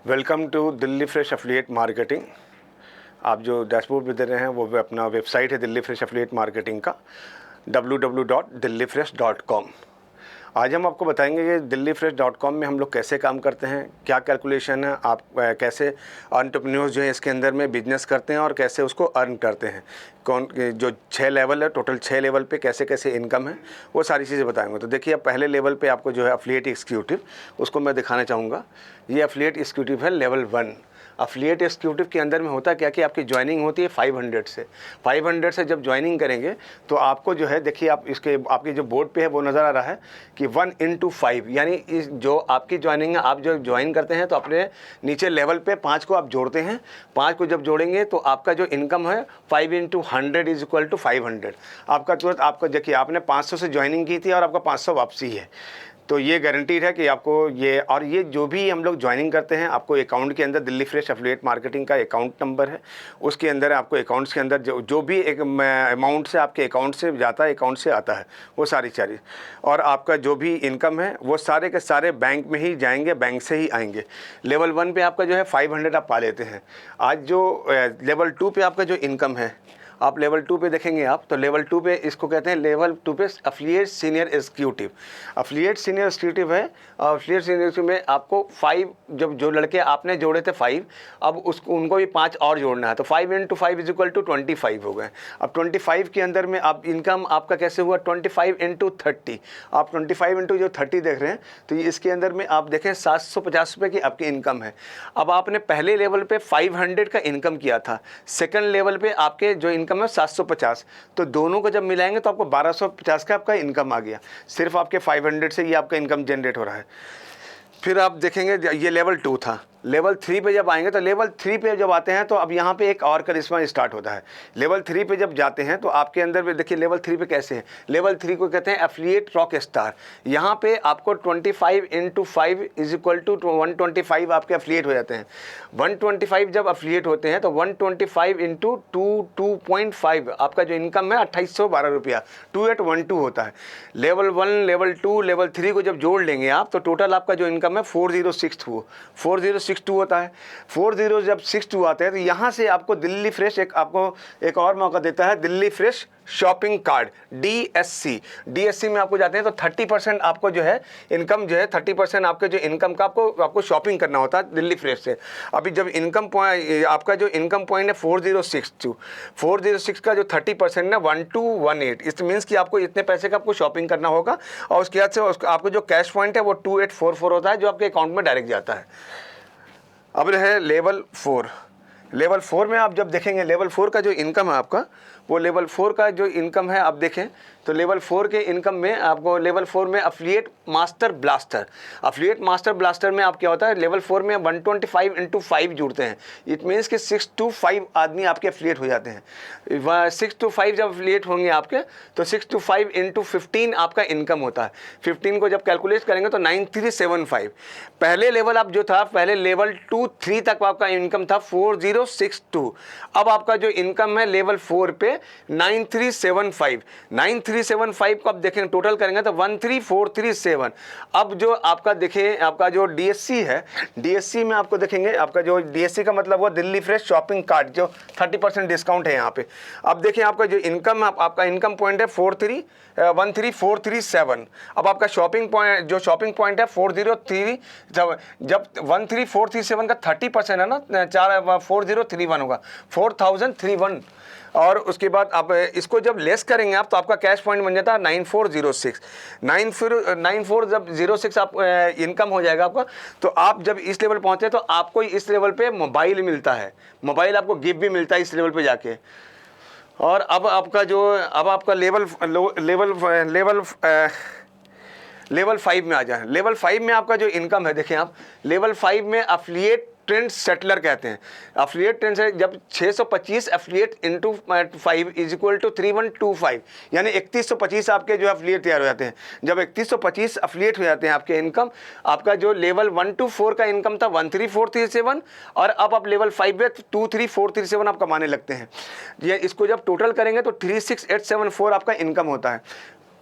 Welcome to Delhi fresh affiliate marketing. आप जो dashboard पे दे रहे हैं वो अपना वेबसाइट है दिल्ली फ्रेश एफिलिएट मार्केटिंग का www.dillifresh.com। आज हम आपको बताएंगे कि dillifresh.com में हम लोग कैसे काम करते हैं, क्या कैलकुलेशन है, आप कैसे एंटरप्रेन्योर्स जो है इसके अंदर में बिजनेस करते हैं और कैसे उसको अर्न करते हैं, कौन जो 6 लेवल है, टोटल 6 लेवल पे कैसे कैसे इनकम है, वो सारी चीज़ें बताएंगे। तो देखिए, अब पहले लेवल पे आपको जो है एफिलिएट एग्जीक्यूटिव, उसको मैं दिखाना चाहूँगा। ये एफिलिएट एग्जीक्यूटिव है लेवल 1। एफिलिएट एग्जीक्यूटिव के अंदर में होता क्या कि आपकी ज्वाइनिंग होती है 500 से जब ज्वाइनिंग करेंगे तो आपको जो है, देखिए आप इसके आपके जो बोर्ड पे है वो नज़र आ रहा है कि 1/5, यानी इस जो आपकी ज्वाइनिंग है, आप जो ज्वाइन करते हैं तो अपने नीचे लेवल पे 5 को आप जोड़ते हैं। 5 को जब जोड़ेंगे तो आपका जो इनकम है 5/100 = 500। आपका तुरंत आपका देखिए, आपने 500 से ज्वाइनिंग की थी और आपका 500 वापसी है, तो ये गारंटीड है कि आपको ये, और ये जो भी हम लोग ज्वाइनिंग करते हैं आपको अकाउंट के अंदर दिल्ली फ्रेश एफिलिएट मार्केटिंग का अकाउंट नंबर है, उसके अंदर आपको अकाउंट्स के अंदर जो भी एक अमाउंट से आपके अकाउंट से जाता है, अकाउंट से आता है, वो सारी चीज़, और आपका जो भी इनकम है वो सारे के सारे बैंक में ही जाएंगे, बैंक से ही आएंगे। लेवल 1 पे आपका जो है 500 आप पा लेते हैं। आज जो लेवल 2 पे आपका जो इनकम है, आप लेवल 2 पे देखेंगे आप, तो लेवल 2 पे इसको कहते हैं, लेवल 2 पे affiliate senior executive. Affiliate senior executive है, और एफिलिएट सीनियर एग्जीक्यूटिव में आपको 5, जब जो लड़के आपने जोड़े थे 5, अब उसको उनको भी 5 और जोड़ना है, तो 5/5 = 25 हो गए। अब 25 के अंदर में आप इनकम आपका कैसे हुआ, 25/30। आप 25/30 देख रहे हैं, तो ये इसके अंदर में आप देखें 750 रुपये की आपकी इनकम है। अब आपने पहले लेवल पे 500 का इनकम किया था, सेकंड लेवल पे आपके जो इनकम है 750, तो दोनों को जब मिलाएंगे तो आपको 1250 का आपका इनकम आ गया। सिर्फ आपके 500 से ये आपका इनकम जनरेट हो रहा है। फिर आप देखेंगे ये लेवल 2 था। लेवल 3 पे जब आएंगे, तो लेवल 3 पे जब आते हैं तो अब यहाँ पे एक और करिश्मा स्टार्ट होता है। लेवल 3 पे जब जाते हैं तो आपके अंदर भी देखिए लेवल 3 पे कैसे है। लेवल 3 को कहते हैं एफिलिएट रॉक स्टार। यहाँ पे आपको 25/5 = 125 आपके एफिलिएट हो जाते हैं। 125 जब एफिलिएट होते हैं तो 125 × 2.5 आपका जो इनकम है 2812 रुपया, 2812 होता है। लेवल 1, लेवल 2, लेवल 3 को जब जोड़ लेंगे आप, तो टोटल आपका जो इनकम है 4062 होता है। 40 जब 62 आते हैं तो यहाँ से आपको दिल्ली फ्रेश आपको एक और मौका देता है, Delhi fresh shopping card DSC में आपको जाते हैं तो 30% आपको जो है इनकम जो है 30% आपके जो इनकम का आपको शॉपिंग करना होता है दिल्ली फ्रेश से। अभी जब इनकम पॉइंट आपका जो इनकम पॉइंट है 406 का जो 30% है 1218, इस मीन्स कि आपको इतने पैसे का आपको शॉपिंग करना होगा, और उसके बाद से आपको जो कैश पॉइंट है वो 2844 होता है, जो आपके अकाउंट में डायरेक्ट जाता है। अब है लेवल 4। लेवल 4 में आप जब देखेंगे, लेवल 4 का जो इनकम है आपका, वो लेवल 4 का जो इनकम है आप देखें तो लेवल 4 के इनकम में आपको लेवल 4 में एफिलिएट मास्टर ब्लास्टर में आप क्या होता है, लेवल 4 में 125 × 5 जुड़ते हैं। इट मीन्स कि 6 to 5 आदमी आपके एफिलिएट हो जाते हैं। 6 to 5 जब एफिलिएट होंगे आपके, तो 6 to 5 × 15 आपका इनकम होता है। 15 को जब कैलकुलेट करेंगे तो 9375। पहले लेवल आप जो था, पहले लेवल 2-3 तक आपका इनकम था 4062। अब आपका जो इनकम है लेवल 4 पे 9375 को आप देखें टोटल करेंगे तो 13437। अब जो आपका देखें, आपका जो DSC है, DSC में आपको देखेंगे, आपका जो DSC का मतलब वो दिल्ली फ्रेश शॉपिंग कार्ड, जो 30% डिस्काउंट है यहाँ पे। अब देखें आपका जो इनकम, आपका इनकम पॉइंट है 13437। अब आपका शॉपिंग पॉइंट है 403। जब 13437 का 30% है ना, 4031 होगा, 4031। और उसके बाद आप इसको जब लेस करेंगे आप, तो आपका कैश पॉइंट बन जाता है 9406। 94 जब 06 आप इनकम हो जाएगा आपका, तो आप जब इस लेवल पहुंचे तो आपको इस लेवल पे मोबाइल मिलता है, मोबाइल आपको गिफ्ट भी मिलता है इस लेवल पे जाके। और अब आपका लेवल 5 में आ जाए। लेवल 5 में आपका जो इनकम है, देखें आप, लेवल 5 में एफिलिएट ट्रेंड सेटलर कहते हैं। एफिलिएट ट्रेंड से जब 625 एफिलिएट × 5 = 3125, यानी 3125 आपके जो एफिलिएट तैयार हो जाते हैं। जब 3125 एफिलिएट हो जाते हैं आपके इनकम, आपका जो लेवल 1 to 4 का इनकम था 13437, और अब आप लेवल 5 में 23437 आप कमाने लगते हैं। ये इसको जब टोटल करेंगे तो 36874 आपका इनकम होता है।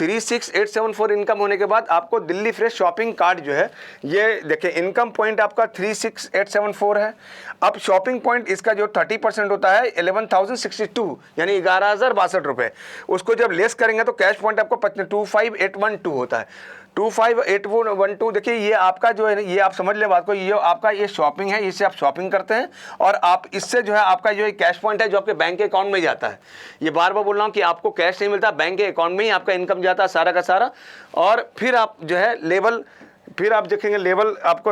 36,874 इनकम होने के बाद आपको दिल्ली फ्रेश शॉपिंग कार्ड जो है, ये देखिए इनकम पॉइंट आपका 36,874 है। अब शॉपिंग पॉइंट इसका जो 30% होता है 11,062 यानी 11,062 रुपये, उसको जब लेस करेंगे तो कैश पॉइंट आपको 25,812 होता है। 25,812 देखिए ये आपका जो है, ये आप समझ ले बात को, ये आपका ये शॉपिंग है, इससे आप शॉपिंग करते हैं और आप इससे जो है आपका जो कैश पॉइंट है जो आपके बैंक के अकाउंट में जाता है। ये बार बार बोल रहा हूँ कि आपको कैश नहीं मिलता, बैंक के अकाउंट में ही आपका इनकम जाता है सारा का सारा। और फिर आप जो है फिर आप देखेंगे लेवल आपको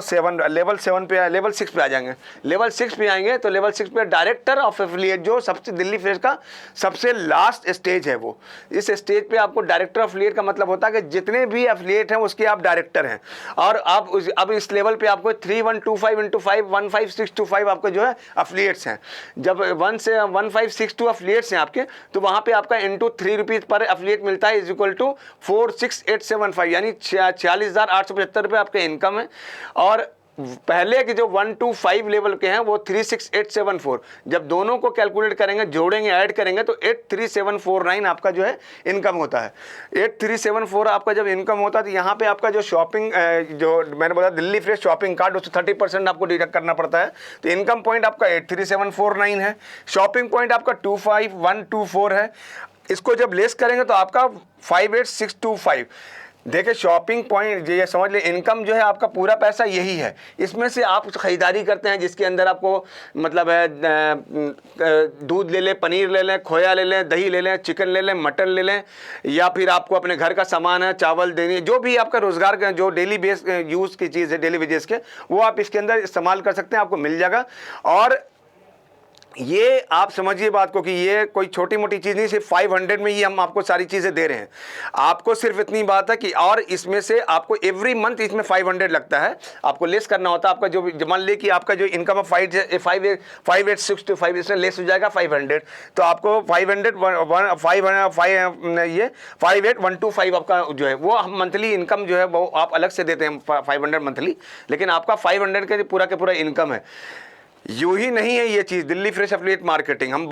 लेवल 7 पे लेवल 6 पे आ जाएंगे। लेवल 6 पे आएंगे तो लेवल 6 पे डायरेक्टर ऑफ एफिलिएट, जो सबसे दिल्ली फ्रेश का सबसे लास्ट स्टेज है वो, इस स्टेज पे आपको डायरेक्टर ऑफ एफिलिएट का मतलब होता है कि जितने भी एफिलिएट हैं उसके आप डायरेक्टर हैं। और आप अब इस लेवल पे आपको 3125 इंटू 5 15,625 आपको जो है एफिलिएट्स हैं। जब 1 से 1562 एफिलिएट्स हैं आपके, तो वहाँ पे आपका इंटू 3 रुपीज़ पर एफिलिएट मिलता है, इज इक्वल टू 46,875 यानी 46,875 रुपये आपके इनकम है। और पहले के जो 1 to 5 लेवल के हैं वो 36,874, जब दोनों को कैलकुलेट करेंगे, जोड़ेंगे, ऐड करेंगे तो 83,749 आपका जो है इनकम होता है। 83,704 आपका जब इनकम होता है तो यहाँ पे आपका जो शॉपिंग, जो मैंने बोला दिल्ली फ्रेश शॉपिंग कार्ड, उससे 30% आपको डिडक्ट करना पड़ता है। तो इनकम पॉइंट आपका 83,749 है, शॉपिंग पॉइंट आपका 25,124 है। इसको जब लेस करेंगे तो आपका 58,625। देखिए शॉपिंग पॉइंट, ये समझ ले इनकम जो है आपका पूरा पैसा यही है। इसमें से आप ख़रीदारी करते हैं जिसके अंदर आपको मतलब है दूध ले लें, पनीर ले लें, खोया ले लें, दही ले लें, चिकन ले लें, मटन ले लें, या फिर आपको अपने घर का सामान है, चावल देने, जो भी आपका रोज़गार का जो डेली बेस यूज़ की चीज़ है, डेली वेजेस के, वो आप इसके अंदर इस्तेमाल कर सकते हैं, आपको मिल जाएगा। और ये आप समझिए बात को कि ये कोई छोटी मोटी चीज़ नहीं, सिर्फ 500 में ही हम आपको सारी चीज़ें दे रहे हैं। आपको सिर्फ इतनी बात है कि और इसमें से आपको एवरी मंथ इसमें 500 लगता है, आपको लेस करना होता है। आपका जो मान ले कि आपका जो इनकम है 58,625 इसमें लेस हो जाएगा 500, तो आपको 58,125 आपका जो है वो मंथली इनकम जो है वो आप अलग से देते हैं 500 मंथली, लेकिन आपका 500 के पूरा इनकम है। यूँ ही नहीं है ये चीज़ दिल्ली फ्रेश एफिलिएट मार्केटिंग, हम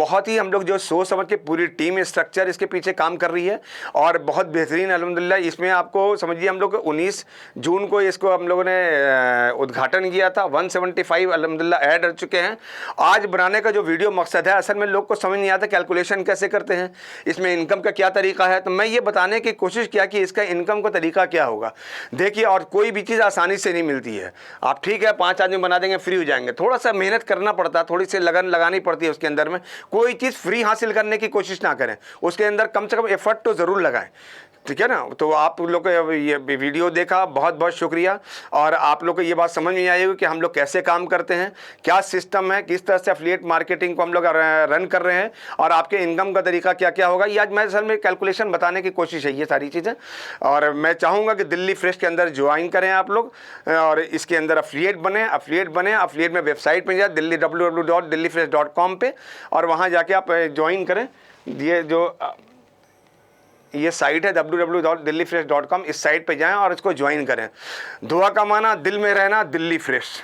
लोग जो सोच समझ के पूरी टीम स्ट्रक्चर इसके पीछे काम कर रही है और बहुत बेहतरीन अल्हम्दुलिल्लाह। इसमें आपको समझिए हम लोग 19 जून को इसको हम लोगों ने उद्घाटन किया था, 175 अल्हम्दुलिल्लाह ऐड हो चुके हैं। आज बनाने का जो वीडियो मकसद है, असल में लोग को समझ नहीं आता कैलकुलेशन कैसे करते हैं, इसमें इनकम का क्या तरीका है, तो मैं ये बताने की कोशिश किया कि इसका इनकम का तरीका क्या होगा। देखिए, और कोई भी चीज़ आसानी से नहीं मिलती है। आप ठीक है 5 आदमी बना देंगे, फ्री हो जाएंगे, थोड़ा सा मेहनत करना पड़ता है, थोड़ी सी लगन लगानी पड़ती है उसके अंदर में। कोई चीज़ फ्री हासिल करने की कोशिश ना करें, उसके अंदर कम से कम एफर्ट तो ज़रूर लगाएं, ठीक है ना। तो आप लोग को ये वीडियो देखा, बहुत बहुत शुक्रिया। और आप लोग को ये बात समझ में आई होगी कि हम लोग कैसे काम करते हैं, क्या सिस्टम है, किस तरह से एफिलिएट मार्केटिंग को हम लोग रन कर रहे हैं और आपके इनकम का तरीका क्या क्या होगा। ये आज मैं असल में कैलकुलेशन बताने की कोशिश है ये सारी चीज़ें। और मैं चाहूँगा कि दिल्ली फ्रेश के अंदर ज्वाइन करें आप लोग और इसके अंदर एफिलिएट बने। एफिलिएट में वेबसाइट में जाए दिल्ली www.dellyfresh.com पे, और वहाँ जाके आप ज्वाइन करें। ये साइट है www.dellyfresh.com, इस साइट पे जाएं और इसको ज्वाइन करें। दुआ का माना दिल में रहना, दिल्ली फ्रेश।